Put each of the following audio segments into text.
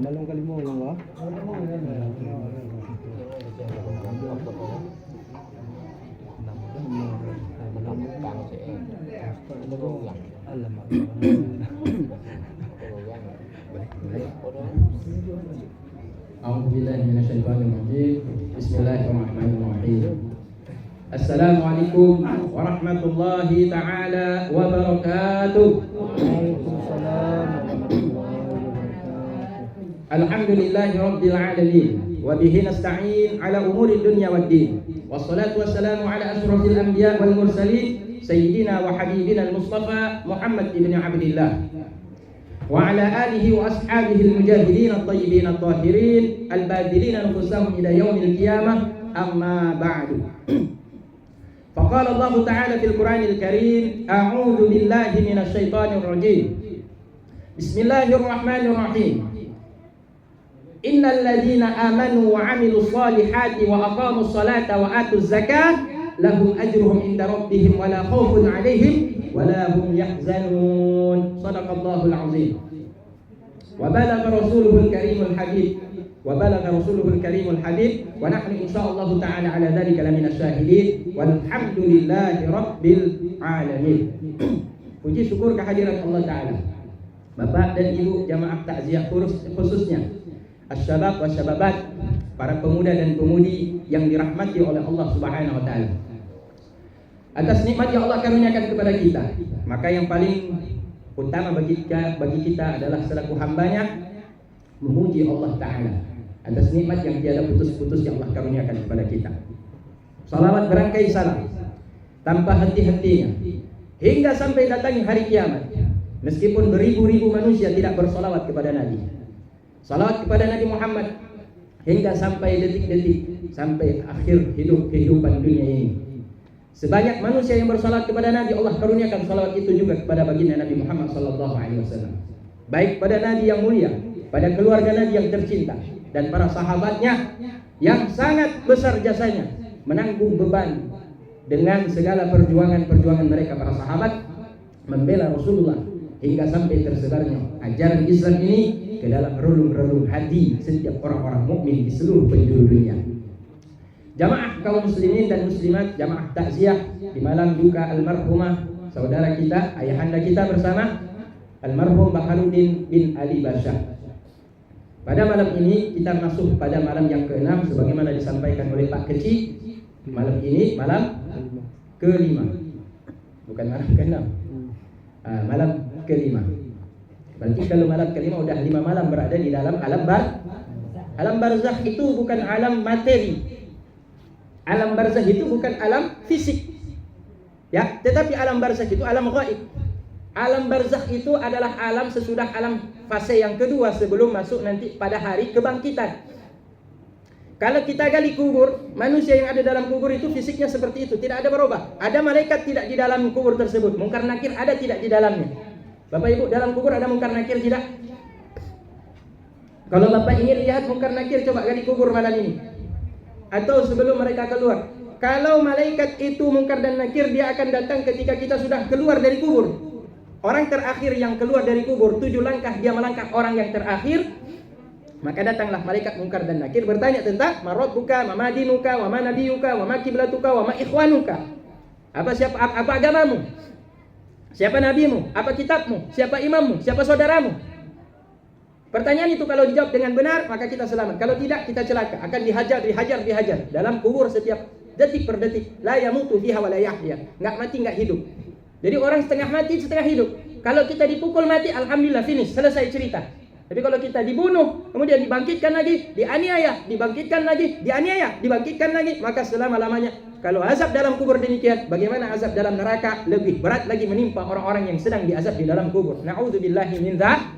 Malong kalimo lang ba? A'udzubillahi minasyaitonir rajim. Bismillahirrahmanirrahim. Assalamualaikum warahmatullahi taala wabarakatuh. Waalaikumsalam warahmatullahi wabarakatuh. Alhamdulillahi rabbil alamin wa bihi nasta'in ala umuri dunya waddin. Wassalatu wassalamu ala asyrafil anbiya wal mursalin sayyidina wa habibina al-Mustafa Muhammad ibn Abdillah wa ala alihi wa ashabihi al-mujahidin at-tayyibin at-tahirin al-badilin anfusahum ila yaumil qiyamah, amma ba'du. Faqala Allah Ta'ala fil Qur'anil Karim, a'udzu billahi minasy syaithanir rajim. Bismillahirrahmanirrahim. Innal ladzina amanu wa 'amilus solihati wa aqamus salata wa atuz zakata lahum ajruhum inda rabbihim wa la khaufun 'alaihim wa la hum yahzanun. Shadaqallahul 'azim. Wa balagha rasuluhul karimul habib wa balagha rasuluhul karimul habib wa nahnu insyaallah ta'ala ala dzalika laminas syahidin walhamdulillahi rabbil alamin. Puji syukur kehadiran Allah Ta'ala. Bapak dan Ibu jamaah takziah khususnya Asy-Syabab wa Syababat, para pemuda dan pemudi yang dirahmati oleh Allah Subhanahu wa taala. Atas nikmat yang Allah karuniakan kepada kita, maka yang paling utama bagi kita adalah selaku hambanya memuji Allah Ta'ala atas nikmat yang tiada putus-putus yang Allah karuniakan kepada kita. Salawat berangkai salam tanpa henti-hentinya hingga sampai datangnya hari kiamat, meskipun beribu-ribu manusia tidak bersalawat kepada Nabi. Salawat kepada Nabi Muhammad hingga sampai detik-detik, sampai akhir kehidupan dunia ini. Sebanyak manusia yang bersalawat kepada Nabi, Allah karuniakan salawat itu juga kepada baginda Nabi Muhammad sallallahu alaihi wasallam. Baik pada Nabi yang mulia, pada keluarga Nabi yang tercinta, dan para sahabatnya yang sangat besar jasanya menanggung beban dengan segala perjuangan mereka para sahabat membela Rasulullah hingga sampai tersebarnya ajaran Islam ini ke dalam relung-relung hati setiap orang-orang mukmin di seluruh penjuru dunia. Jamaah kaum muslimin dan muslimat, jamaah takziah di malam duka almarhumah saudara kita, ayahanda kita bersama almarhum Baharuddin bin Ali Basyah. Pada malam ini kita masuk pada malam yang ke-6 sebagaimana disampaikan oleh Pak Kecil. Malam ini malam ke-5. Bukan malam ke-6. Malam ke-5. Berarti kalau malam ke-5 udah 5 malam berada di dalam alam barzakh. Itu bukan alam materi. Alam barzakh itu bukan alam fisik. Ya, tetapi alam barzakh itu alam ghaib. Alam barzakh itu adalah alam sesudah alam fase yang kedua sebelum masuk nanti pada hari kebangkitan. Kalau kita gali kubur, manusia yang ada dalam kubur itu fisiknya seperti itu, tidak ada berubah. Ada malaikat tidak di dalam kubur tersebut, mungkar nakir ada tidak di dalamnya. Bapak Ibu, dalam kubur ada mungkar nakir tidak? Kalau Bapak ingin lihat mungkar nakir, coba gali kubur malam ini. Atau sebelum mereka keluar. Kalau malaikat itu mungkar dan nakir, dia akan datang ketika kita sudah keluar dari kubur. Orang terakhir yang keluar dari kubur, 7 langkah dia melangkah orang yang terakhir. Maka datanglah malaikat mungkar dan nakir bertanya tentang marabbuka, ma madinuka, wa ma nabiyuka, wa ma kiblatuka, wa ma ikhwanuka. Apa agamamu? Siapa nabimu? Apa kitabmu? Siapa imammu? Siapa saudaramu? Pertanyaan itu kalau dijawab dengan benar, maka kita selamat. Kalau tidak, kita celaka. Akan dihajar dalam kubur setiap detik per detik. La yamutu fiha wa la yahya. Enggak mati, enggak hidup. Jadi orang setengah mati, setengah hidup. Kalau kita dipukul mati, alhamdulillah finish, selesai cerita. Tapi kalau kita dibunuh, kemudian dibangkitkan lagi, dianiaya, dibangkitkan lagi, dianiaya, dibangkitkan lagi, maka selama-lamanya. Kalau azab dalam kubur demikian, bagaimana azab dalam neraka? Lebih berat lagi menimpa orang-orang yang sedang diazab di dalam kubur. Na'udzubillahi min dzalik.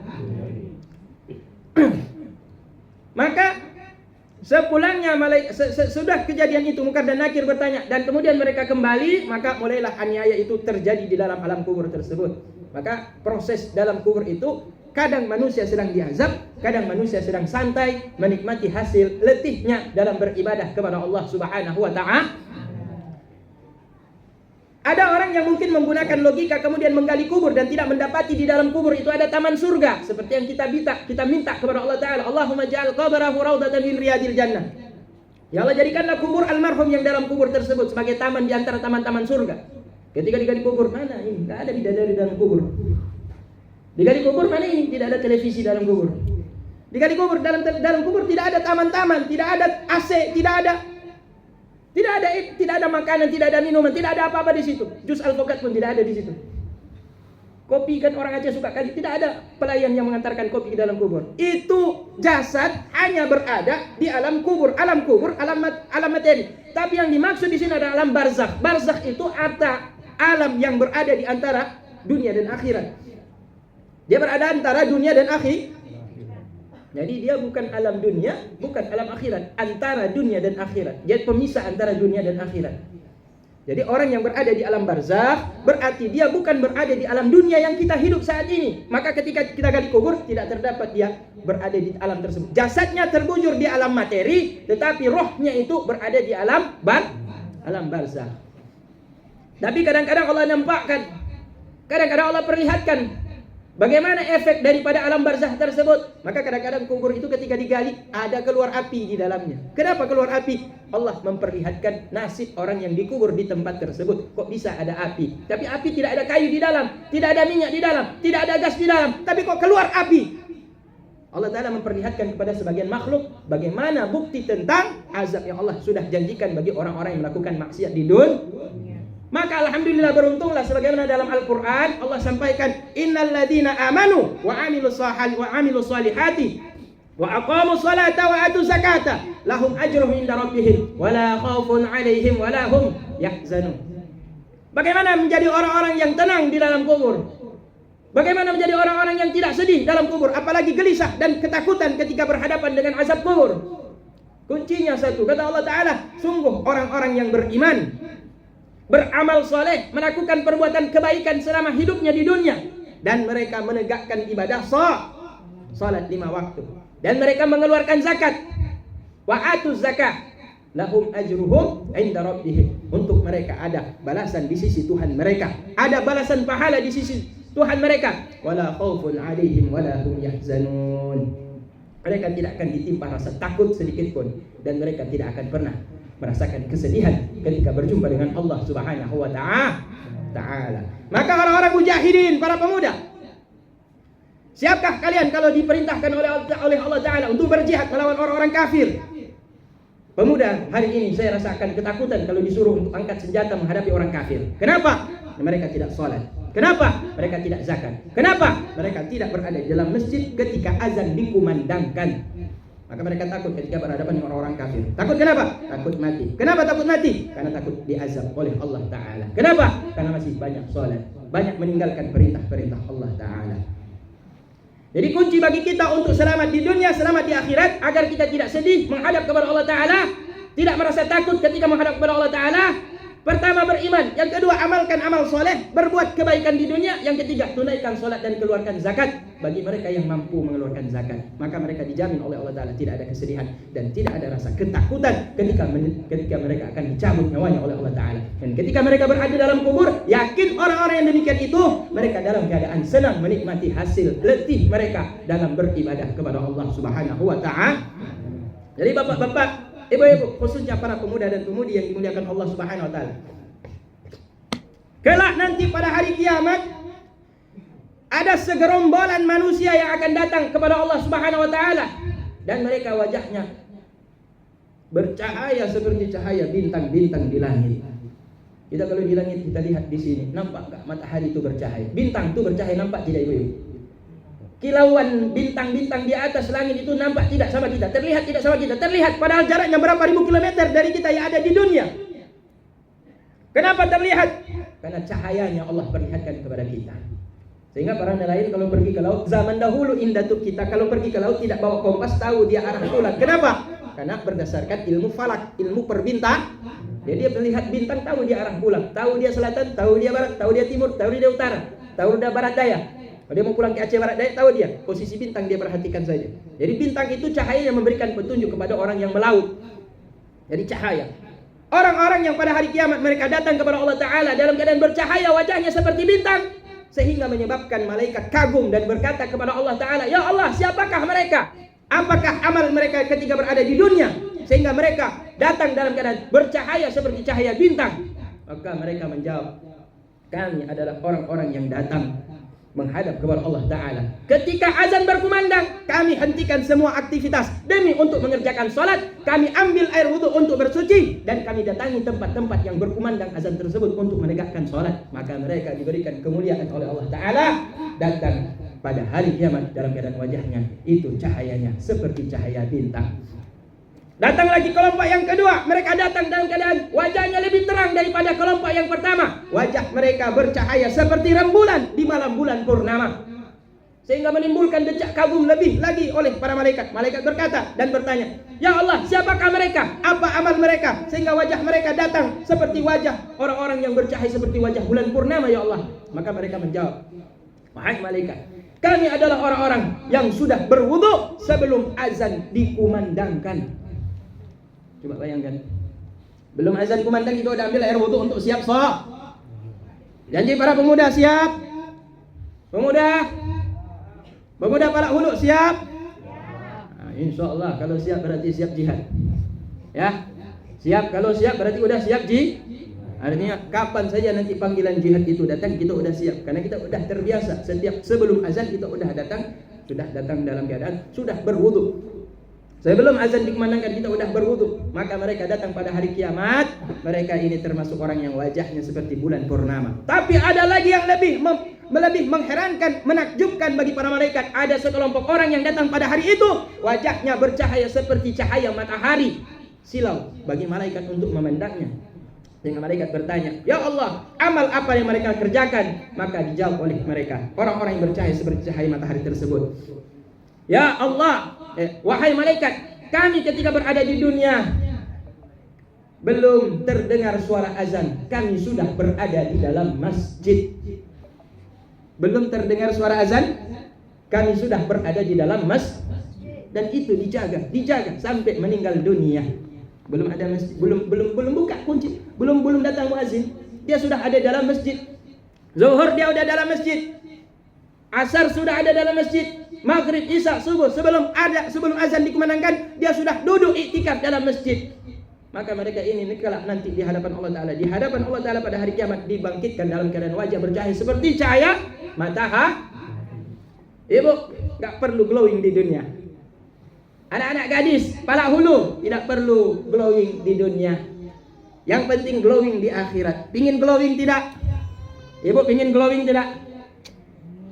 Maka sepulangnya sudah kejadian itu, Mungkar dan Nakir bertanya, dan kemudian mereka kembali, maka mulailah aniaya itu terjadi di dalam alam kubur tersebut. Maka proses dalam kubur itu, kadang manusia sedang diazab, kadang manusia sedang santai menikmati hasil letihnya dalam beribadah kepada Allah Subhanahu wa ta'ala. Ada orang yang mungkin menggunakan logika kemudian menggali kubur dan tidak mendapati di dalam kubur itu ada taman surga seperti yang kita minta kepada Allah Ta'ala. Allahumma ja'al qabrahu raudatan min riyadil jannah. Ya Allah, jadikanlah kubur almarhum yang dalam kubur tersebut sebagai taman di antara taman-taman surga. Ketika digali kubur, mana ini? Tidak ada bidadari dalam kubur. Digali kubur, mana ini? Tidak ada televisi dalam kubur. Digali kubur, dalam kubur tidak ada taman-taman, tidak ada AC, tidak ada makanan, tidak ada minuman, tidak ada apa-apa di situ. Jus alpukat pun tidak ada di situ. Kopi kan orang Aceh suka kali, tidak ada pelayan yang mengantarkan kopi ke dalam kubur. Itu jasad hanya berada di alam kubur, alam materi. Tapi yang dimaksud di sini adalah alam barzakh. Barzakh itu alam yang berada di antara dunia dan akhirat. Dia berada antara dunia dan akhirat. Jadi dia bukan alam dunia, bukan alam akhirat, antara dunia dan akhirat. Jadi pemisah antara dunia dan akhirat. Jadi orang yang berada di alam barzakh berarti dia bukan berada di alam dunia yang kita hidup saat ini. Maka ketika kita gali kubur tidak terdapat dia berada di alam tersebut. Jasadnya terbujur di alam materi, tetapi rohnya itu berada di alam barzakh. Tapi kadang-kadang Allah nampakkan, kadang-kadang Allah perlihatkan bagaimana efek daripada alam barzakh tersebut. Maka kadang-kadang kubur itu ketika digali ada keluar api di dalamnya. Kenapa keluar api? Allah memperlihatkan nasib orang yang dikubur di tempat tersebut. Kok bisa ada api? Tapi api tidak ada kayu di dalam, tidak ada minyak di dalam, tidak ada gas di dalam, tapi kok keluar api? Allah Ta'ala memperlihatkan kepada sebagian makhluk bagaimana bukti tentang azab yang Allah sudah janjikan bagi orang-orang yang melakukan maksiat di dunia. Maka alhamdulillah beruntunglah sebagaimana dalam Al-Quran Allah sampaikan, innal ladzina amanu wa amilus salihati wa aqamus salata wa atuz zakata lahum ajruhum inda rabbihim wa la khaufun alaihim wa la hum yahzanun. Bagaimana menjadi orang-orang yang tenang di dalam kubur? Bagaimana menjadi orang-orang yang tidak sedih dalam kubur, apalagi gelisah dan ketakutan ketika berhadapan dengan azab kubur? Kuncinya satu, kata Allah Ta'ala, sungguh orang-orang yang beriman, beramal soleh, melakukan perbuatan kebaikan selama hidupnya di dunia, dan mereka menegakkan ibadah salat 5 waktu, dan mereka mengeluarkan zakat, wa atuz zakah, lahum ajruhum inda rabbihim, untuk mereka ada balasan di sisi Tuhan mereka, ada balasan pahala di sisi Tuhan mereka, wala khaufun alaihim wala hum yahzanun. Mereka tidak akan ditimpa rasa takut sedikit pun, dan mereka tidak akan pernah merasakan kesedihan ketika berjumpa dengan Allah Subhanahu wa ta'ala. Maka orang-orang mujahidin, para pemuda, siapkah kalian kalau diperintahkan oleh Allah Ta'ala untuk berjihad melawan orang-orang kafir? Pemuda, hari ini saya rasakan ketakutan kalau disuruh untuk angkat senjata menghadapi orang kafir. Kenapa? Mereka tidak sholat. Kenapa? Mereka tidak zakat. Kenapa? Mereka tidak berada di dalam masjid ketika azan dikumandangkan. Maka mereka takut ketika berhadapan dengan orang-orang kafir. Takut kenapa? Takut mati. Kenapa takut mati? Karena takut diazab oleh Allah Ta'ala. Kenapa? Karena masih banyak sholat, banyak meninggalkan perintah-perintah Allah Ta'ala. Jadi kunci bagi kita untuk selamat di dunia, selamat di akhirat, agar kita tidak sedih menghadap kepada Allah Ta'ala, tidak merasa takut ketika menghadap kepada Allah Ta'ala. Pertama, beriman. Yang kedua, amalkan amal soleh, berbuat kebaikan di dunia. Yang ketiga, tunaikan sholat dan keluarkan zakat. Bagi mereka yang mampu mengeluarkan zakat, maka mereka dijamin oleh Allah Ta'ala tidak ada kesedihan dan tidak ada rasa ketakutan ketika mereka akan dicabut nyawanya oleh Allah Ta'ala. Dan ketika mereka berada dalam kubur, yakin orang-orang yang demikian itu, mereka dalam keadaan senang menikmati hasil letih mereka dalam beribadah kepada Allah Subhanahu wa ta'ala. Jadi bapak-bapak, ibu-ibu, khususnya para pemuda dan pemudi yang dimuliakan Allah Subhanahu wa ta'ala, kelak nanti pada hari kiamat ada segerombolan manusia yang akan datang kepada Allah Subhanahu wa ta'ala, dan mereka wajahnya bercahaya seperti cahaya bintang-bintang di langit. Kita kalau di langit kita lihat di sini, nampak enggak matahari itu bercahaya? Bintang itu bercahaya, nampak tidak ibu-ibu? Kilauan bintang-bintang di atas langit itu nampak tidak sama kita? Terlihat tidak sama kita? Terlihat, padahal jaraknya berapa ribu kilometer dari kita yang ada di dunia. Kenapa terlihat? Karena cahayanya Allah perlihatkan kepada kita. Sehingga para nelayan kalau pergi ke laut, zaman dahulu indatuk kita kalau pergi ke laut tidak bawa kompas, tahu dia arah pulang. Kenapa? Karena berdasarkan ilmu falak, ilmu perbintang. Jadi dia melihat bintang, tahu dia arah pulang, tahu dia selatan, tahu dia barat, tahu dia timur, tahu dia utara, tahu dia barat daya. Kalau dia mau pulang ke Aceh barat daya, tahu dia posisi bintang, dia perhatikan saja. Jadi bintang itu cahaya yang memberikan petunjuk kepada orang yang melaut. Jadi cahaya. Orang-orang yang pada hari kiamat mereka datang kepada Allah Ta'ala dalam keadaan bercahaya wajahnya seperti bintang, sehingga menyebabkan malaikat kagum dan berkata kepada Allah Ta'ala, "Ya Allah, siapakah mereka? Apakah amal mereka ketika berada di dunia sehingga mereka datang dalam keadaan bercahaya seperti cahaya bintang?" Maka mereka menjawab, "Kami adalah orang-orang yang datang menghadap kepada Allah Ta'ala. Ketika azan berkumandang, kami hentikan semua aktivitas demi untuk mengerjakan sholat. Kami ambil air wudhu untuk bersuci, dan kami datangi tempat-tempat yang berkumandang azan tersebut untuk menegakkan sholat." Maka mereka diberikan kemuliaan oleh Allah Ta'ala, datang pada hari kiamat dalam keadaan wajahnya itu cahayanya seperti cahaya bintang. Datang lagi kelompok yang kedua, mereka datang dalam keadaan wajahnya lebih terang daripada kelompok yang pertama. Wajah mereka bercahaya seperti rembulan di malam bulan purnama, sehingga menimbulkan decak kagum lebih lagi oleh para malaikat. Malaikat berkata dan bertanya, "Ya Allah, siapakah mereka? Apa amal mereka sehingga wajah mereka datang seperti wajah orang-orang yang bercahaya seperti wajah bulan purnama, ya Allah?" Maka mereka menjawab, "Wahai malaikat, kami adalah orang-orang yang sudah berwudu sebelum azan dikumandangkan." Coba bayangkan, belum azan kumandang kita udah ambil air wudu untuk siap sholat. Janji para pemuda siap? Pemuda para hulu siap? Nah, insya Allah kalau siap berarti siap jihad. Ya, siap, kalau siap berarti udah siap artinya kapan saja nanti panggilan jihad itu datang kita udah siap, karena kita udah terbiasa setiap sebelum azan kita sudah datang dalam keadaan sudah berwudu. Sebelum azan dikumandangkan kita udah berwudu. Maka mereka datang pada hari kiamat, mereka ini termasuk orang yang wajahnya seperti bulan purnama. Tapi ada lagi yang lebih mengherankan, menakjubkan bagi para malaikat. Ada sekelompok orang yang datang pada hari itu, wajahnya bercahaya seperti cahaya matahari. Silau bagi malaikat untuk memandangnya. Sehingga malaikat bertanya, "Ya Allah, amal apa yang mereka kerjakan?" Maka dijawab oleh mereka, orang-orang yang bercahaya seperti cahaya matahari tersebut, "Ya Allah, wahai malaikat, kami ketika berada di dunia belum terdengar suara azan, kami sudah berada di dalam masjid." Belum terdengar suara azan, kami sudah berada di dalam masjid, dan itu dijaga sampai meninggal dunia. Belum ada masjid, belum buka kunci, belum datang muazin, dia sudah ada dalam masjid. Zuhur dia udah dalam masjid, asar sudah ada dalam masjid, maghrib, isya, subuh sebelum azan dikumandangkan dia sudah duduk iktikaf dalam masjid. Maka mereka ini kelak nanti di hadapan Allah Ta'ala pada hari kiamat dibangkitkan dalam keadaan wajah bercahaya seperti cahaya matahari. Ibu gak perlu glowing di dunia. Anak-anak gadis pala hulu tidak perlu glowing di dunia. Yang penting glowing di akhirat. Pingin glowing tidak? Ibu pingin glowing tidak?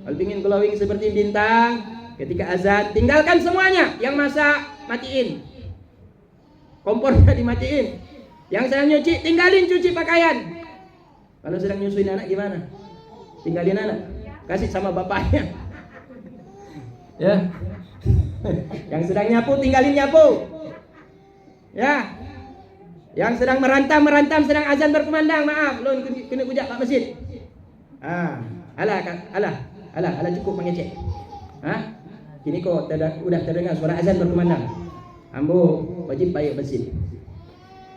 Kalau pingin glowing seperti bintang ketika azan, tinggalkan semuanya. Yang masak matiin, kompornya dimatiin. Yang sedang nyuci, tinggalin cuci pakaian. Kalau sedang nyusuin anak gimana? Tinggalin anak, kasih sama bapaknya. Ya. Yang sedang nyapu, tinggalin nyapu. Ya. Yang sedang merantam, sedang azan berkumandang, maaf, lu kena kujak Pak Masjid. Alah cukup mengecek. Kini kok udah terdengar suara azan berkumandang. Ambo wajib bayar masjid.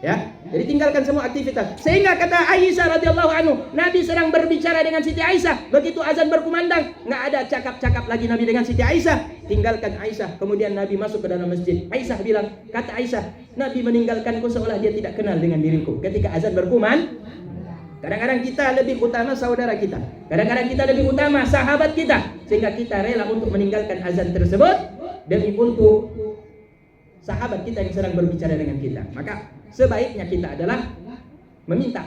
Ya, jadi tinggalkan semua aktivitas. Sehingga kata Aisyah radhiyallahu anhu, Nabi sedang berbicara dengan Siti Aisyah. Begitu azan berkumandang, nggak ada cakap-cakap lagi Nabi dengan Siti Aisyah. Tinggalkan Aisyah. Kemudian Nabi masuk ke dalam masjid. Aisyah bilang, kata Aisyah, Nabi meninggalkanku seolah dia tidak kenal dengan diriku. Ketika azan berkumandang, kadang-kadang kita lebih utama saudara kita, kadang-kadang kita lebih utama sahabat kita, sehingga kita rela untuk meninggalkan azan tersebut demi untuk sahabat kita yang sedang berbicara dengan kita. Maka sebaiknya kita adalah meminta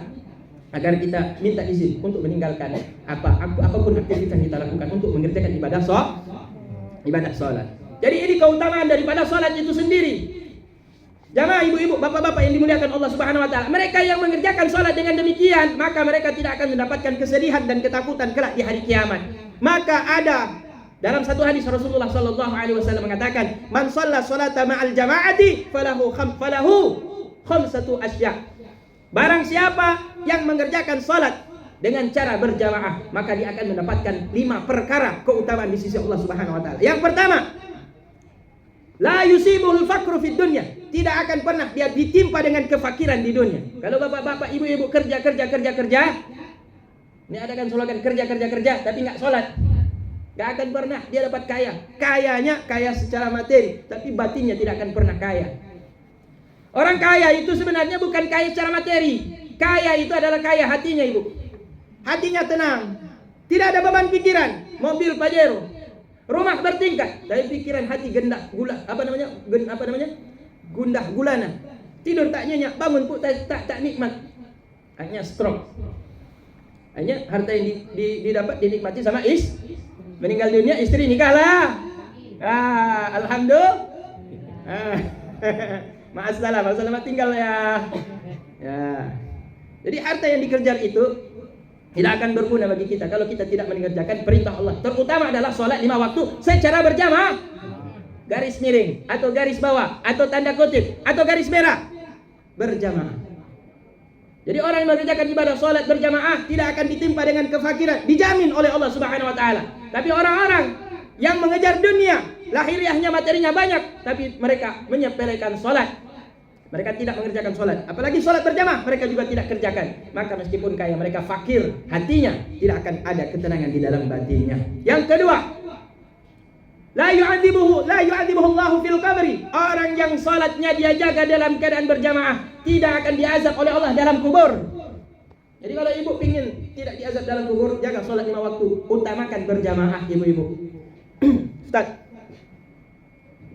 agar kita minta izin untuk meninggalkan apapun aktivitas yang kita lakukan untuk mengerjakan ibadah sholat. Jadi ini keutamaan daripada sholat itu sendiri. Jamaah ibu-ibu, bapak-bapak yang dimuliakan Allah Subhanahu wa taala, mereka yang mengerjakan salat dengan demikian, maka mereka tidak akan mendapatkan kesedihan dan ketakutan kelak di hari kiamat. Maka ada dalam satu hadis Rasulullah sallallahu alaihi wasallam mengatakan, "Man shalla salata ma'al jama'ati falahu khamsatu asya." Barang siapa yang mengerjakan salat dengan cara berjamaah, maka dia akan mendapatkan 5 perkara keutamaan di sisi Allah Subhanahu wa taala. Yang pertama, la yusibuhul faqru fid dunya. tidak akan pernah dia ditimpa dengan kefakiran di dunia. Kalau bapak-bapak, ibu-ibu kerja, ini ada kan slogan kerja, tapi nggak sholat, nggak akan pernah dia dapat kaya. Kayanya kaya secara materi, tapi batinnya tidak akan pernah kaya. Orang kaya itu sebenarnya bukan kaya secara materi. Kaya itu adalah kaya hatinya, ibu. Hatinya tenang, tidak ada beban pikiran. Mobil Pajero, rumah bertingkat, tapi pikiran hati gundah gulana. Tidur tak nyenyak, bangun pun tak nikmat. Hanya stroke. Hanya harta yang didapat dinikmati sama meninggal dunia istri nikahlah. Alhamdulillah. Selamat tinggal ya. Jadi harta yang dikejar itu tidak akan berguna bagi kita kalau kita tidak mengerjakan perintah Allah. Terutama adalah sholat 5 waktu secara berjamaah. Garis miring atau garis bawah atau tanda kutip atau garis merah, berjamaah. Jadi orang yang mengerjakan ibadah sholat berjamaah tidak akan ditimpa dengan kefakiran, dijamin oleh Allah Subhanahu wa taala. Tapi orang-orang yang mengejar dunia, lahiriahnya materinya banyak, tapi mereka menyepelekan sholat. Mereka tidak mengerjakan sholat, apalagi sholat berjamaah mereka juga tidak kerjakan. Maka meskipun kaya, mereka fakir hatinya, tidak akan ada ketenangan di dalam batinnya. Yang kedua, la yu'adzibuhu Allahu fil qabri. Orang yang salatnya dia jaga dalam keadaan berjamaah tidak akan diazab oleh Allah dalam kubur. Jadi kalau ibu ingin tidak diazab dalam kubur, jaga salat 5 waktu, utamakan berjamaah ibu-ibu. Ustaz,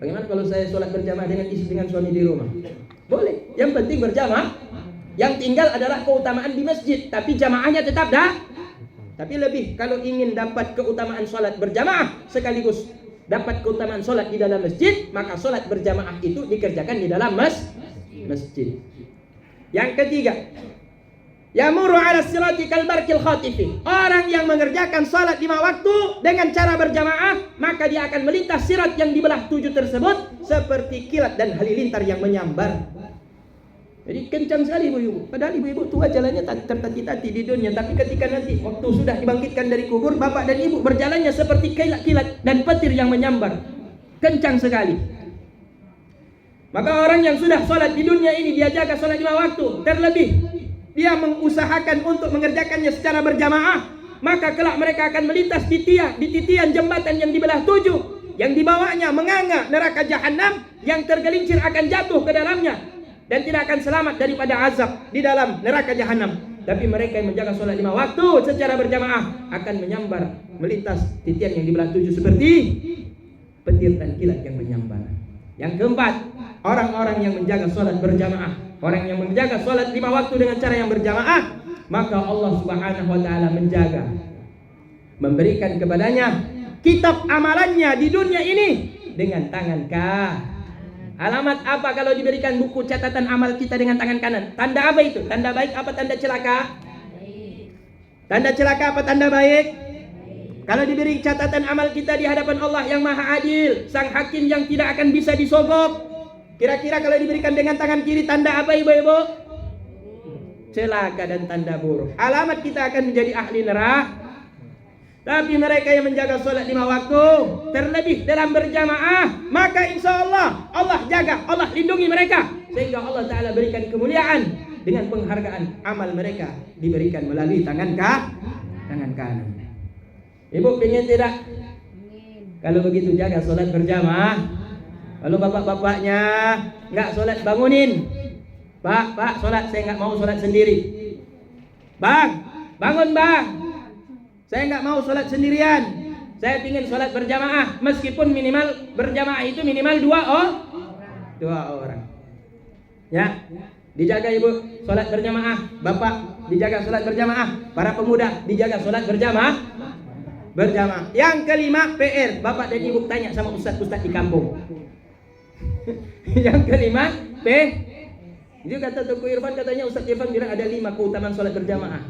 bagaimana kalau saya salat berjamaah dengan istri dengan suami di rumah? Boleh, yang penting berjamaah. Yang tinggal adalah keutamaan di masjid, tapi jamaahnya tetap dah. Tapi lebih kalau ingin dapat keutamaan salat berjamaah sekaligus dapat keutamaan solat di dalam masjid, maka solat berjamaah itu dikerjakan di dalam masjid. Yang ketiga, yamuru ala sirati kal barqil khatifi. Orang yang mengerjakan solat 5 waktu dengan cara berjamaah, maka dia akan melintas sirat yang dibelah 7 tersebut seperti kilat dan halilintar yang menyambar. Jadi kencang sekali ibu-ibu. Padahal ibu-ibu tua jalannya tertati-tati di dunia, tapi ketika nanti waktu sudah dibangkitkan dari kubur, bapak dan ibu berjalannya seperti kilat-kilat dan petir yang menyambar. Kencang sekali. Maka orang yang sudah sholat di dunia ini, dia jaga sholat 5 waktu, terlebih dia mengusahakan untuk mengerjakannya secara berjamaah, maka kelak mereka akan melintas di titian jembatan yang dibelah 7, yang dibawanya menganga neraka jahanam, yang tergelincir akan jatuh ke dalamnya dan tidak akan selamat daripada azab di dalam neraka jahanam. Tapi mereka yang menjaga sholat 5 waktu secara berjamaah akan menyambar, melintas titian yang dibelah 7 seperti petir dan kilat yang menyambar. Yang keempat, orang-orang yang menjaga sholat berjamaah, orang yang menjaga sholat 5 waktu dengan cara yang berjamaah, maka Allah Subhanahu wa taala menjaga, memberikan kepadanya kitab amalannya di dunia ini dengan tangan kanan. Alamat apa kalau diberikan buku catatan amal kita dengan tangan kanan? Tanda apa itu? Tanda baik apa tanda celaka? Tanda celaka apa tanda baik? Kalau diberi catatan amal kita di hadapan Allah yang Maha Adil, Sang Hakim yang tidak akan bisa disogok, kira-kira kalau diberikan dengan tangan kiri tanda apa ibu-ibu? Celaka dan tanda buruk. Alamat kita akan menjadi ahli neraka. Tapi mereka yang menjaga sholat 5 waktu, terlebih dalam berjamaah, maka insya Allah Allah jaga, Allah lindungi mereka, sehingga Allah Ta'ala berikan kemuliaan dengan penghargaan amal mereka diberikan melalui tangan kanan. Ibu ingin tidak? Kalau begitu jaga sholat berjamaah. Kalau bapak-bapaknya nggak sholat, bangunin. Pak, sholat, saya nggak mau sholat sendiri. Bang, bangun bang. Saya nggak mau sholat sendirian. Saya ingin sholat berjamaah, meskipun minimal berjamaah itu minimal 2 orang. Ya, dijaga ibu sholat berjamaah, bapak dijaga sholat berjamaah, para pemuda dijaga sholat berjamaah. Yang kelima, PR, bapak dan ibu tanya sama ustaz-ustaz di kampung. Yang kelima, Dia kata Tuku Irfan, katanya Ustaz Irfan bilang ada 5 keutamaan sholat berjamaah.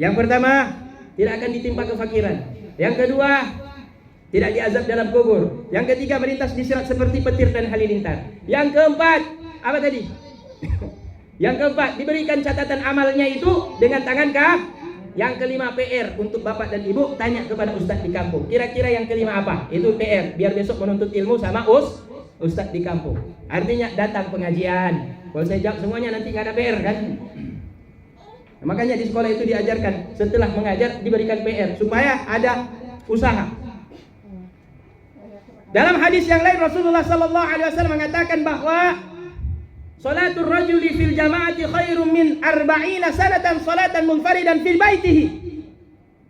Yang pertama, tidak akan ditimpa kefakiran. Yang kedua, tidak diazab dalam kubur. Yang ketiga, melintas di sirat seperti petir dan halilintar. Yang keempat, apa tadi? Yang keempat, diberikan catatan amalnya itu dengan tangan kanan. Yang kelima, PR untuk bapak dan ibu, tanya kepada ustaz di kampung. Kira-kira yang kelima apa? Itu PR, biar besok menuntut ilmu sama Ustadz di kampung. Artinya datang pengajian. Kalau saya jawab semuanya nanti nggak ada PR kan? Nah, makanya di sekolah itu diajarkan setelah mengajar diberikan PR supaya ada usaha. Dalam hadis yang lain Rasulullah sallallahu alaihi wasallam mengatakan bahwa salatul rajuli fil jama'ati khairum min 40 sanatan salatan munfaridan fil baitihi.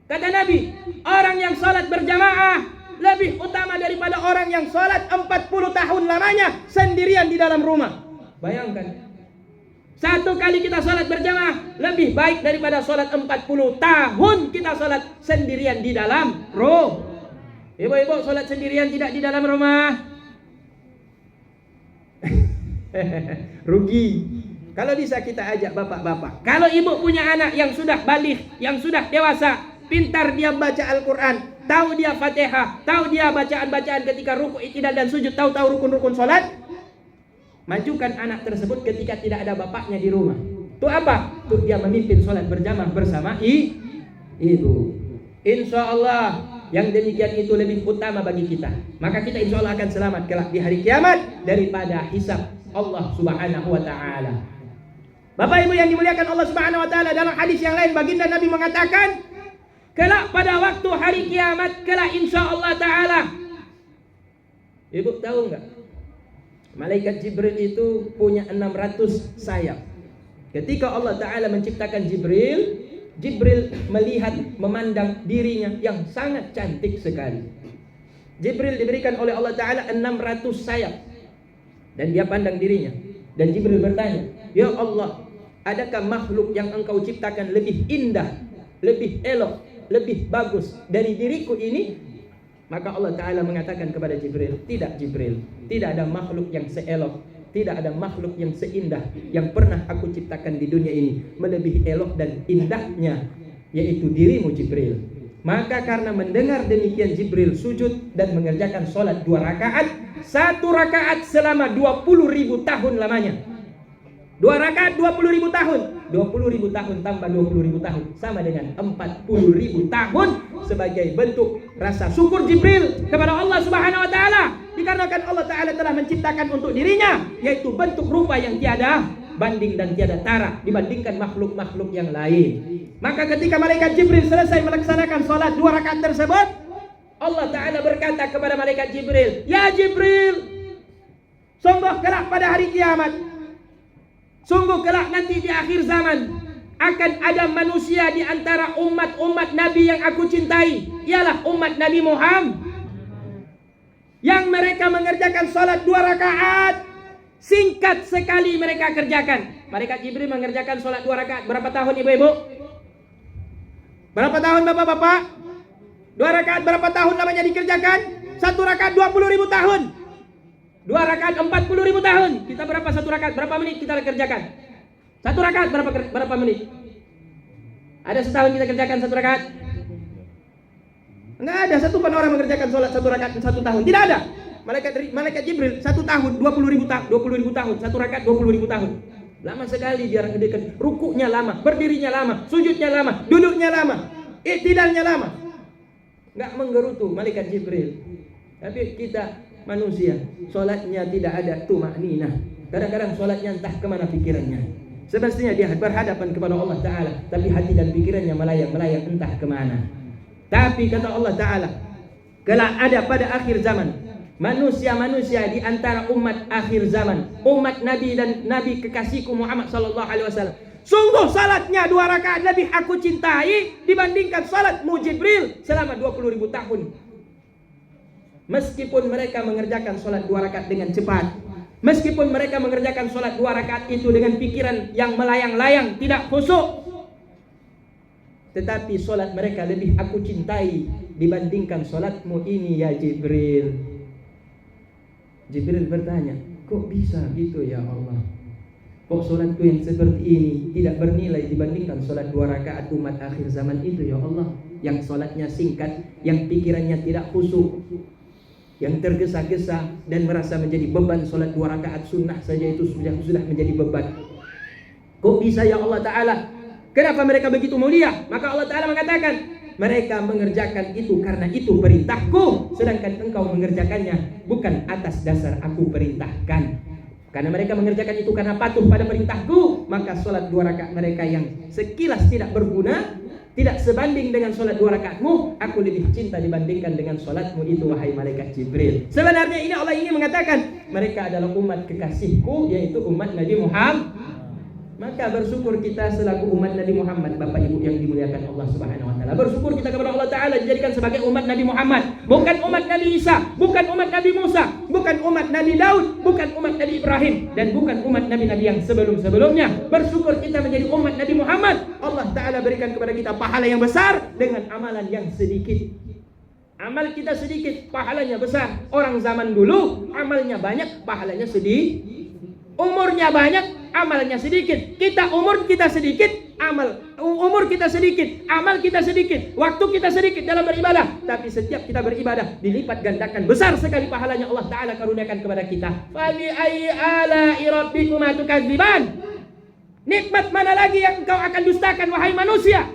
Kata Nabi, orang yang salat berjamaah lebih utama daripada orang yang salat 40 tahun lamanya sendirian di dalam rumah. Bayangkan. Satu kali kita salat berjamaah lebih baik daripada salat 40 tahun kita salat sendirian di dalam rumah. Ibu-ibu salat sendirian tidak di dalam rumah. Rugi. Kalau bisa kita ajak bapak-bapak. Kalau ibu punya anak yang sudah baligh, yang sudah dewasa, pintar dia baca Al-Quran, tahu dia Fatihah, tahu dia bacaan-bacaan ketika ruku, i'tidal dan sujud, tahu rukun-rukun salat, majukan anak tersebut ketika tidak ada bapaknya di rumah. Itu apa? Itu dia memimpin salat berjamaah bersama ibu. Insya Allah yang demikian itu lebih utama bagi kita. Maka kita insya Allah akan selamat kelak di hari kiamat daripada hisab Allah subhanahu wa ta'ala. Bapak ibu yang dimuliakan Allah subhanahu wa ta'ala, dalam hadis yang lain baginda Nabi mengatakan, kelak pada waktu hari kiamat, kelak insya Allah ta'ala. Ibu tahu enggak? Malaikat Jibril itu punya 600 sayap. Ketika Allah Ta'ala menciptakan Jibril, Jibril melihat, memandang dirinya yang sangat cantik sekali. Jibril diberikan oleh Allah Ta'ala 600 sayap. Dan dia pandang dirinya. Dan Jibril bertanya, ya Allah, adakah makhluk yang engkau ciptakan lebih indah, lebih elok, lebih bagus dari diriku ini? Maka Allah Ta'ala mengatakan kepada Jibril, tidak Jibril, tidak ada makhluk yang seelok, tidak ada makhluk yang seindah yang pernah aku ciptakan di dunia ini melebihi elok dan indahnya, yaitu dirimu Jibril. Maka karena mendengar demikian Jibril sujud dan mengerjakan sholat 2 rakaat, 1 rakaat selama 20.000 tahun lamanya. 2 rakaat 20.000 tahun, 20.000 tahun tambah 20.000 tahun sama dengan 40.000 tahun sebagai bentuk rasa syukur Jibril kepada Allah Subhanahu wa taala, dikarenakan Allah Taala telah menciptakan untuk dirinya yaitu bentuk rupa yang tiada banding dan tiada tara dibandingkan makhluk-makhluk yang lain. Maka ketika malaikat Jibril selesai melaksanakan salat 2 rakaat tersebut, Allah Taala berkata kepada malaikat Jibril, "Ya Jibril, sungguh kelak pada hari kiamat, sungguh kelak nanti di akhir zaman akan ada manusia di antara umat-umat Nabi yang aku cintai, ialah umat Nabi Muhammad, yang mereka mengerjakan salat 2 rakaat, singkat sekali mereka kerjakan." Malaikat Jibril mengerjakan salat 2 rakaat berapa tahun ibu-ibu? Berapa tahun bapak-bapak? 2 rakaat berapa tahun namanya dikerjakan? 1 rakaat 20.000 tahun. 2 rakaat 40.000 tahun. Kita berapa 1 rakaat? Berapa menit kita kerjakan? 1 rakaat berapa menit? Ada setahun kita kerjakan 1 rakaat? Enggak ada satu pun orang mengerjakan sholat 1 rakaat 1 tahun. Tidak ada. Malaikat Jibril 1 tahun 20.000 tahun. 1 rakaat 20.000 tahun. Lama sekali dia kerjakan. Rukuknya lama, berdirinya lama, sujudnya lama, duduknya lama, i'tidalnya lama. Enggak menggerutu malaikat Jibril. Tapi kita manusia, sholatnya tidak ada tumakninah. Kadang-kadang sholatnya entah kemana pikirannya. Semestinya dia berhadapan kepada Allah Ta'ala, tapi hati dan pikirannya melayang-melayang entah kemana. Tapi kata Allah Ta'ala, kelak ada pada akhir zaman manusia-manusia di antara umat akhir zaman, umat Nabi dan Nabi kekasihku Muhammad sallallahu alaihi wasallam, sungguh salatnya 2 rakaat lebih aku cintai dibandingkan salatmu Jibril selama 20.000 tahun. Meskipun mereka mengerjakan salat 2 rakaat dengan cepat, meskipun mereka mengerjakan salat 2 rakaat itu dengan pikiran yang melayang-layang, tidak khusyuk, tetapi salat mereka lebih aku cintai dibandingkan salatmu ini ya Jibril. Jibril bertanya, kok bisa gitu ya Allah? Kok salatku yang seperti ini tidak bernilai dibandingkan salat 2 rakaat umat akhir zaman itu ya Allah, yang salatnya singkat, yang pikirannya tidak khusyuk, yang tergesa-gesa dan merasa menjadi beban. Salat 2 rakaat sunnah saja itu sudah menjadi beban. Kok bisa ya Allah Ta'ala? Kenapa mereka begitu mulia? Maka Allah Ta'ala mengatakan, mereka mengerjakan itu karena itu perintahku, sedangkan engkau mengerjakannya bukan atas dasar aku perintahkan. Karena mereka mengerjakan itu karena patuh pada perintahku, maka sholat 2 rakaat mereka yang sekilas tidak berguna, tidak sebanding dengan sholat 2 rakaatmu, aku lebih cinta dibandingkan dengan sholatmu itu, wahai malaikat Jibril. Sebenarnya ini Allah ingin mengatakan mereka adalah umat kekasihku, yaitu umat Nabi Muhammad. Maka bersyukur kita selaku umat Nabi Muhammad, Bapak Ibu yang dimuliakan Allah Subhanahu wa taala. Bersyukur kita kepada Allah Taala dijadikan sebagai umat Nabi Muhammad, bukan umat Nabi Isa, bukan umat Nabi Musa, bukan umat Nabi Daud, bukan umat Nabi Ibrahim, dan bukan umat nabi-nabi yang sebelum-sebelumnya. Bersyukur kita menjadi umat Nabi Muhammad. Allah Taala berikan kepada kita pahala yang besar dengan amalan yang sedikit. Amal kita sedikit, pahalanya besar. Orang zaman dulu amalnya banyak, pahalanya sedikit. Umurnya banyak, amalnya sedikit. Kita umur kita sedikit, umur kita sedikit, amal kita sedikit, waktu kita sedikit dalam beribadah. Tapi setiap kita beribadah dilipat gandakan besar sekali pahalanya Allah Taala karuniakan kepada kita. Fa bi ayyi ala'i rabbikuma tukadziban? Nikmat mana lagi yang engkau akan dustakan wahai manusia?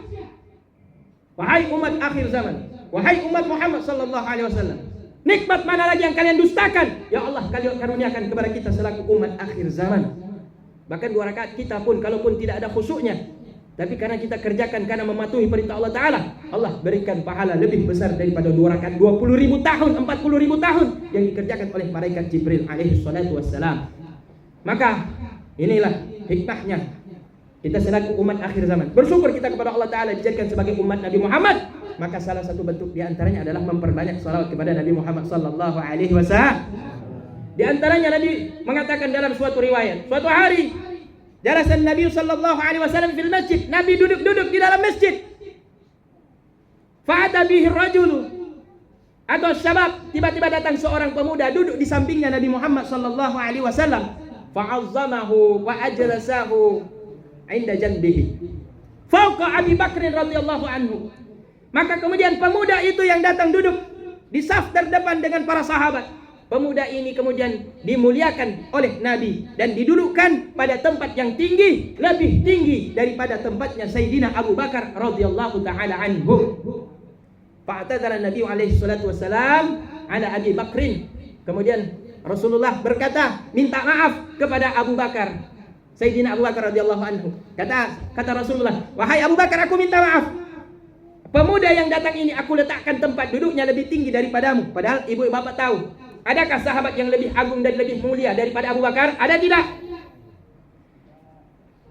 Wahai umat akhir zaman, wahai umat Muhammad sallallahu alaihi wasallam. Nikmat mana lagi yang kalian dustakan? Ya Allah, kalian karuniakan kepada kita selaku umat akhir zaman. Bahkan 2 rakaat kita pun kalaupun tidak ada khusyuknya, tapi karena kita kerjakan karena mematuhi perintah Allah Ta'ala, Allah berikan pahala lebih besar daripada 2 rakaat 20.000 tahun, 40.000 tahun yang dikerjakan oleh malaikat Jibril alaihi salatu wassalam. Maka inilah hikmahnya kita selaku umat akhir zaman. Bersyukur kita kepada Allah Ta'ala dijadikan sebagai umat Nabi Muhammad. Maka salah satu bentuk diantaranya adalah memperbanyak salawat kepada Nabi Muhammad sallallahu alaihi wasallam. Di antaranya Nabi mengatakan dalam suatu riwayat, suatu hari jalasan Nabi sallallahu alaihi wasallam fil masjid, Nabi duduk-duduk di dalam masjid. Fa'ata bihi rajulu atau syabab, tiba-tiba datang seorang pemuda duduk di sampingnya Nabi Muhammad sallallahu alaihi wasallam. Fa'azzamahu wa ajlasahu 'inda janbihi. Fauqa Abi Bakr radhiyallahu anhu. Maka kemudian pemuda itu yang datang duduk di saf terdepan dengan para sahabat. Pemuda ini kemudian dimuliakan oleh Nabi dan didudukkan pada tempat yang tinggi, lebih tinggi daripada tempatnya Sayyidina Abu Bakar radhiyallahu taala anhu. Fa'tadzara Nabi alaihi salatu wasalam ala Abi Bakrin. Kemudian Rasulullah berkata, minta maaf kepada Abu Bakar. Sayyidina Abu Bakar radhiyallahu anhu. Kata Rasulullah, wahai Abu Bakar, aku minta maaf. Pemuda yang datang ini aku letakkan tempat duduknya lebih tinggi daripadamu. Padahal ibu bapak tahu, adakah sahabat yang lebih agung dan lebih mulia daripada Abu Bakar? Ada tidak?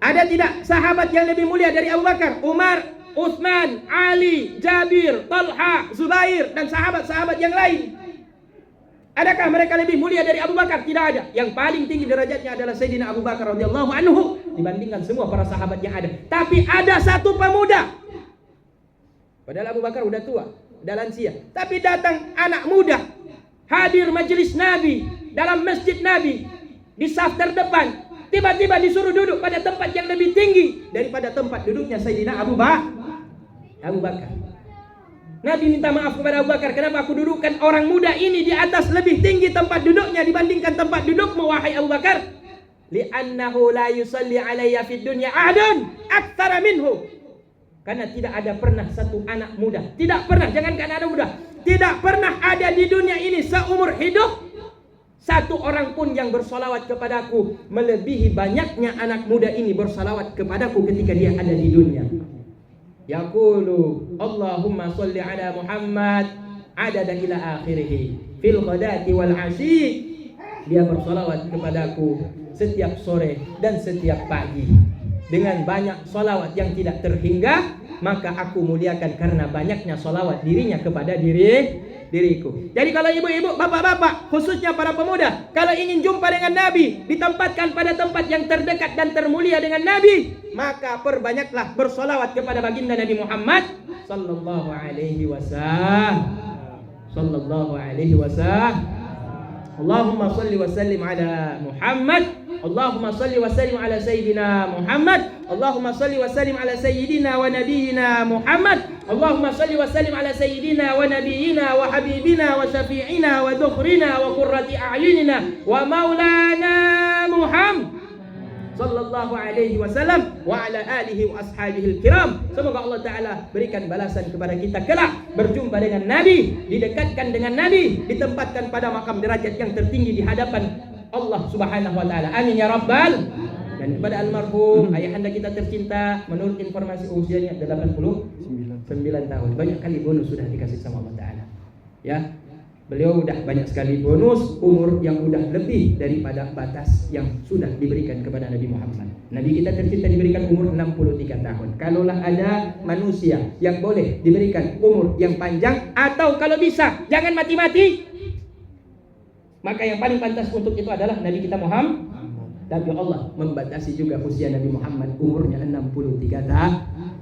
Ada tidak sahabat yang lebih mulia dari Abu Bakar? Umar, Utsman, Ali, Jabir, Talha, Zubair, dan sahabat-sahabat yang lain. Adakah mereka lebih mulia dari Abu Bakar? Tidak ada. Yang paling tinggi derajatnya adalah Sayyidina Abu Bakar radhiyallahu anhu dibandingkan semua para sahabat yang ada. Tapi ada satu pemuda. Padahal Abu Bakar udah tua, udah lansia. Tapi datang anak muda, hadir majelis Nabi, dalam masjid Nabi, di saf terdepan. Tiba-tiba disuruh duduk pada tempat yang lebih tinggi daripada tempat duduknya Sayyidina Abu Bakar. Nabi minta maaf kepada Abu Bakar, kenapa aku dudukkan orang muda ini di atas lebih tinggi tempat duduknya dibandingkan tempat dudukmu, wahai Abu Bakar? Li'annahu la yusalli alayya fid dunya ahadun aktsara minhu. Karena tidak ada pernah satu anak muda, tidak pernah, jangankan anak muda, tidak pernah ada di dunia ini seumur hidup satu orang pun yang bersolawat kepadaku melebihi banyaknya anak muda ini bersolawat kepadaku ketika dia ada di dunia. Yaqulu Allahumma sholli ala Muhammad adada ila akhirih fil ghadati wal asyi. Dia bersolawat kepadaku setiap sore dan setiap pagi dengan banyak solawat yang tidak terhingga. Maka aku muliakan karena banyaknya solawat dirinya kepada diriku. Jadi kalau ibu-ibu, bapak-bapak, khususnya para pemuda, kalau ingin jumpa dengan Nabi, ditempatkan pada tempat yang terdekat dan termulia dengan Nabi, maka perbanyaklah bersolawat kepada baginda Nabi Muhammad sallallahu alaihi wasallam. Allahumma salli wa sallim ala Muhammad. Allahumma salli wa sallim ala Sayyidina Muhammad. Allahumma salli wa sallim ala Sayyidina wa Nabiyyina Muhammad. Allahumma salli wa sallim ala Sayyidina wa Nabiyyina wa Habibina wa Syafi'ina wa Dhukhrina wa Qurrati A'yunina wa Maulana Muhammad sallallahu alaihi wasallam wa ala alihi wa ashabihi kiram. Semoga Allah taala berikan balasan kepada kita kelak berjumpa dengan Nabi, didekatkan dengan Nabi, ditempatkan pada makam derajat yang tertinggi di hadapan Allah Subhanahu wa taala. Amin ya rabbal. Dan kepada almarhum ayahanda kita tercinta, menurut informasi usianya 89 tahun. Banyak kali bonus sudah dikasih sama Allah taala. Ya. Beliau udah banyak sekali bonus, umur yang udah lebih daripada batas yang sudah diberikan kepada Nabi Muhammad. Nabi kita tercinta diberikan umur 63 tahun. Kalaulah ada manusia yang boleh diberikan umur yang panjang, atau kalau bisa jangan mati-mati, maka yang paling pantas untuk itu adalah Nabi kita Muhammad. Tapi Allah membatasi juga usia Nabi Muhammad, umurnya 63 tahun.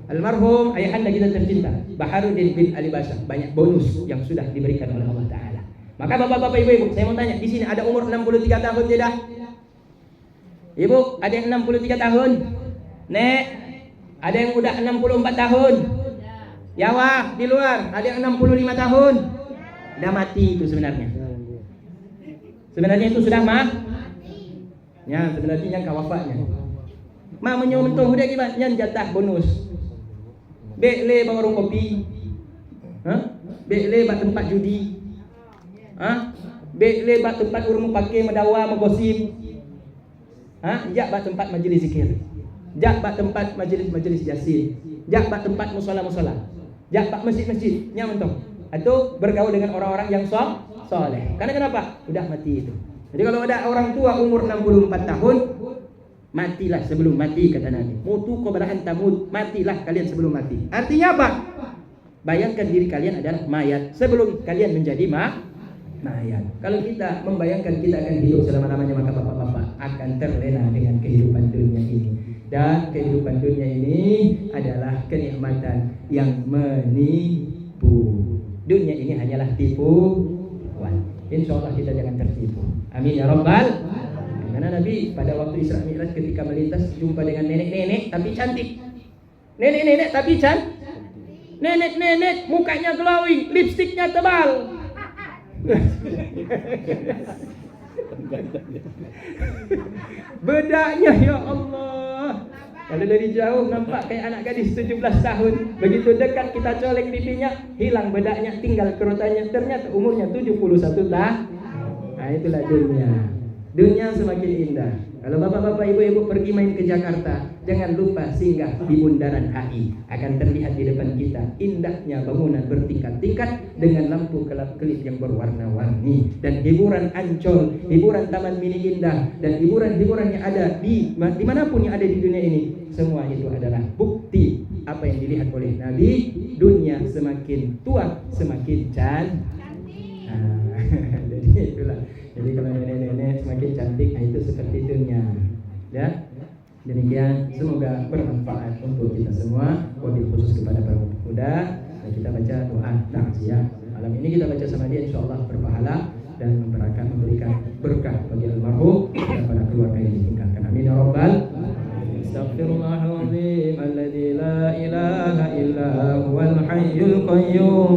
Almarhum ayahanda kita tercinta Baharuddin bin Ali Basha, banyak bonus yang sudah diberikan oleh Allah taala. Maka bapak-bapak, ibu-ibu, saya mau tanya, di sini ada umur 63 tahun tidak? Ibu, ada yang 63 tahun? Nek, ada yang udah 64 tahun? Ya wah, di luar, ada yang 65 tahun? Udah mati itu sebenarnya. Sebenarnya itu sudah ya, sebenarnya yang kawafatnya. Menyentuh dia gimana? Yang jatah bonus. Bekle bang warung kopi. Bekle bak tempat judi. Bekle bak tempat urung pakai medawa menggosip. Jak bak tempat majlis zikir. Jak bak tempat majlis yasin. Jak bak tempat musola. Jak bak masjid-masjid. Nya mentok. Atau bergaul dengan orang-orang yang soleh. Karena kenapa? Udah mati itu. Jadi kalau ada orang tua umur 64 tahun, matilah sebelum mati, kata Nabi. Mutu qabla an tamut, matilah kalian sebelum mati. Artinya apa? Bayangkan diri kalian adalah mayat sebelum kalian menjadi mayat. Kalau kita membayangkan kita akan hidup selama-lamanya, maka bapak-bapak akan terlena dengan kehidupan dunia ini. Dan kehidupan dunia ini adalah kenikmatan yang menipu. Dunia ini hanyalah tipuan. Insya Allah kita jangan tertipu. Amin ya rabbal. Karena Nabi pada waktu Isra Mi'raj ketika melintas jumpa dengan nenek-nenek tapi cantik. Nenek-nenek tapi cantik. Nenek-nenek mukanya glowing, lipstiknya tebal. Bedanya ya Allah. Kalau dari jauh nampak kayak anak gadis 17 tahun. Begitu dekat kita colek pipinya, hilang bedaknya, tinggal kerutannya. Ternyata umurnya 71 tahun. Nah itulah dunia. Dunia semakin indah. Kalau bapak-bapak, ibu-ibu pergi main ke Jakarta, jangan lupa singgah di Bundaran HI. Akan terlihat di depan kita indahnya bangunan bertingkat-tingkat dengan lampu kelap-kelip yang berwarna-warni, dan hiburan Ancol, hiburan Taman Mini Indah, dan hiburan-hiburan yang ada di manapun yang ada di dunia ini. Semua itu adalah bukti apa yang dilihat oleh Nabi. Dunia semakin tua semakin cantik. Jadi itulah. Jadi kalau nenek-nenek semakin cantik, itu seperti dunia. Ya, demikian. Semoga bermanfaat untuk kita semua. Wabil khusus kepada para pemuda. Dan kita baca doa takziah. Malam ini kita baca sama dia, insya Allah berpahala dan memberikan berkah bagi almarhum dan pada keluarga yang ditinggalkan. Amin ya rabbal. Astaghfirullahaladzim alladzi la ilaha illa huwal hayyul qayyum.